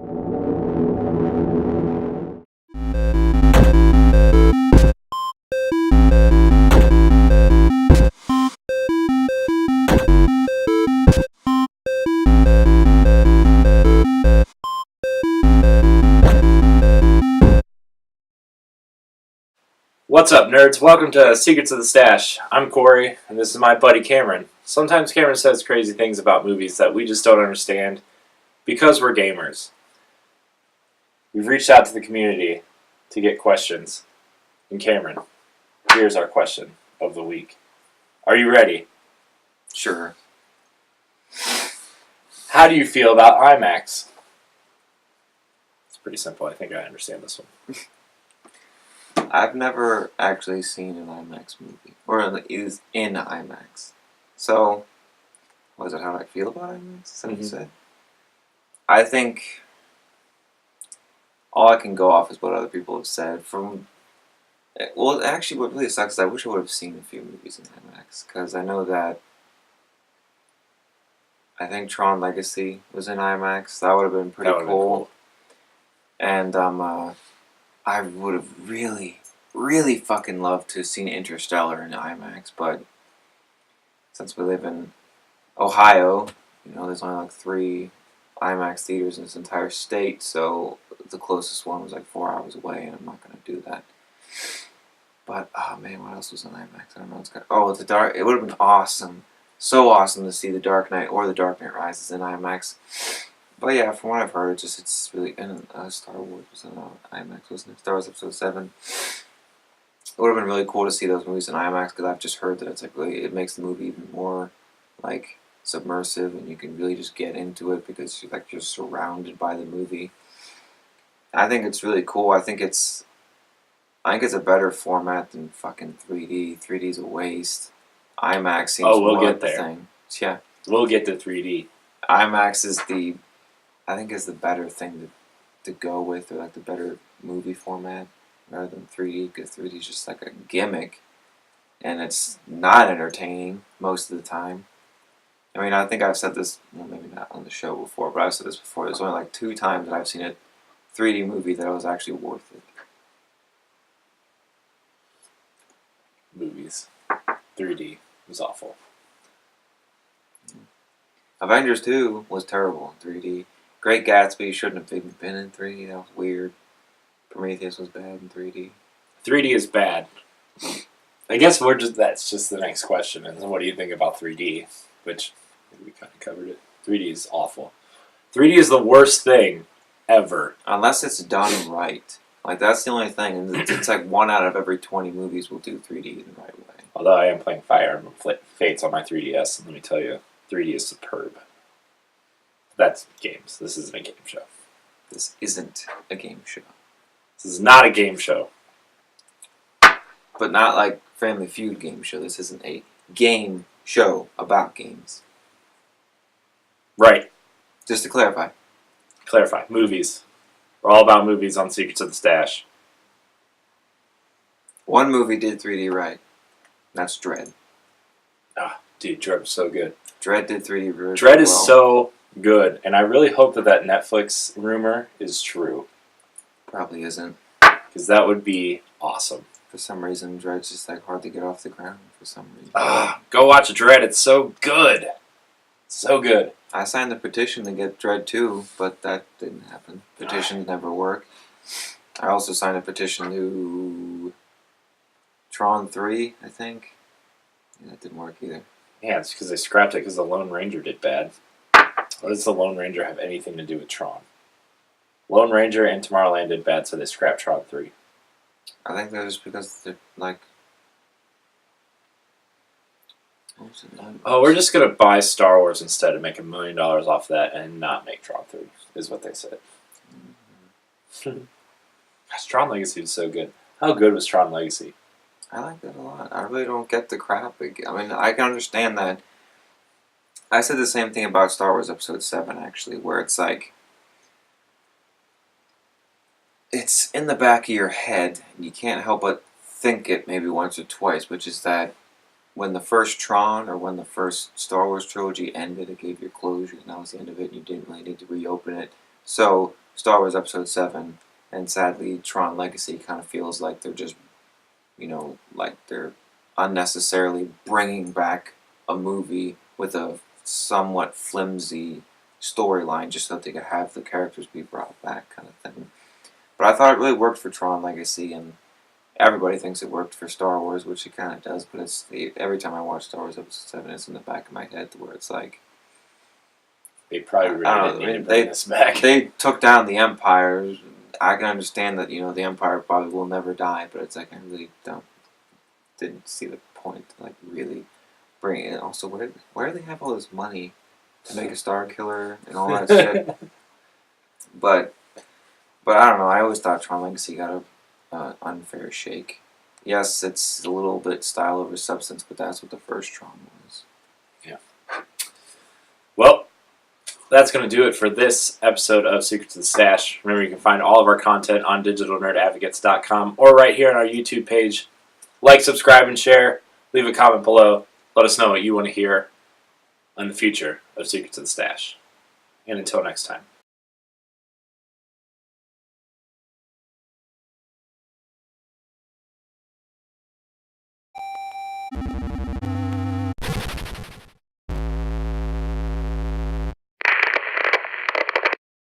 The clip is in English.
What's up, nerds? Welcome to Secrets of the Stache. I'm Corey, and this is my buddy Cameron. Sometimes Cameron says crazy things about movies that we just don't understand because we're gamers. We've reached out to the community to get questions. And Cameron, here's our question of the week. Are you ready? Sure. How do you feel about IMAX? It's pretty simple. I think I understand this one. I've never actually seen an IMAX movie, or is in IMAX. So, what is it? How do I feel about IMAX? Is that what you said? I think all I can go off is what other people have said. Well, actually, what really sucks is I wish I would have seen a few movies in IMAX, because I know that I think Tron Legacy was in IMAX. That would have been pretty cool. And I would have really fucking loved to have seen Interstellar in IMAX, but since we live in Ohio, there's only like 3 IMAX theaters in this entire state, so the closest one was like 4 hours away, and I'm not going to do that. But, oh man, what else was in IMAX? I don't know. It would have been awesome. So awesome to see The Dark Knight or The Dark Knight Rises in IMAX. But yeah, from what I've heard, it's really... And Star Wars was in IMAX, wasn't it? Star Wars Episode 7. It would have been really cool to see those movies in IMAX, because I've just heard that it's like really... It makes the movie even more, like, submersive, and you can really just get into it because you're, like, you're surrounded by the movie. I think it's really cool. I think it's a better format than fucking 3D. 3D's a waste. IMAX seems more like the thing. Yeah. We'll get to 3D. IMAX is the better thing to go with, or like the better movie format rather than 3D, because 3D is just like a gimmick, and it's not entertaining most of the time. I mean, I think I've said this, well, maybe not on the show before, but I've said this before. There's only like 2 times that I've seen a 3D movie that was actually worth it. Movies. 3D was awful. Avengers 2 was terrible in 3D. Great Gatsby shouldn't have even been in 3D. That was weird. Prometheus was bad in 3D. 3D is bad. I guess that's just the next question. And what do you think about 3D? Which we kind of covered it. 3D is awful. 3D is the worst thing ever. Unless it's done right. Like, that's the only thing. And it's like 1 out of every 20 movies will do 3D in the right way. Although I am playing Fire Emblem Fates on my 3DS, and let me tell you, 3D is superb. That's games. This isn't a game show. This isn't a game show. This is not a game show. But not like Family Feud game show. This isn't a game show about games. Right. Just to clarify. Clarify. Movies. We're all about movies on Secrets of the Stache. One movie did 3D right. That's Dredd. Ah, dude, Dredd was so good. Dredd did 3D really Dredd is so good, and I really hope that Netflix rumor is true. Probably isn't. Because that would be awesome. For some reason, Dredd's just like hard to get off the ground. For some reason. Go watch Dredd. It's so good. So good. I signed the petition to get Dredd 2, but that didn't happen. Petitions never work. I also signed a petition to Tron 3, I think. Yeah, that didn't work either. Yeah, it's because they scrapped it because the Lone Ranger did bad. What does the Lone Ranger have anything to do with Tron? Lone Ranger and Tomorrowland did bad, so they scrapped Tron 3. I think that was because they're like... Oh, we're just going to buy Star Wars instead and make $1 million off that and not make Tron 3, is what they said. Gosh, Tron Legacy was so good. How good was Tron Legacy? I like that a lot. I really don't get the crap. I mean, I can understand that. I said the same thing about Star Wars Episode 7, actually, where it's like... It's in the back of your head, and you can't help but think it maybe once or twice, which is that when the first Tron, or when the first Star Wars trilogy ended, it gave you closure, and that was the end of it, and you didn't really need to reopen it. So, Star Wars Episode 7, and sadly, Tron Legacy kind of feels like they're just, like they're unnecessarily bringing back a movie with a somewhat flimsy storyline just so that they could have the characters be brought back, kind of thing. But I thought it really worked for Tron Legacy, and everybody thinks it worked for Star Wars, which it kind of does, but every time I watch Star Wars Episode 7, it's in the back of my head where it's like, They probably really didn't need to bring this back. They took down the Empire. I can understand that, the Empire probably will never die, but it's like, I really didn't see the point to, like, really bring it in. Also, where do they have all this money to make a Star Killer and all that shit? But I don't know, I always thought Tron Legacy got a unfair shake. Yes, it's a little bit style over substance, but that's what the first Tron was. Yeah. Well, that's going to do it for this episode of Secrets of the Stache. Remember, you can find all of our content on digitalnerdadvocates.com or right here on our YouTube page. Like, subscribe, and share. Leave a comment below. Let us know what you want to hear in the future of Secrets of the Stache. And until next time.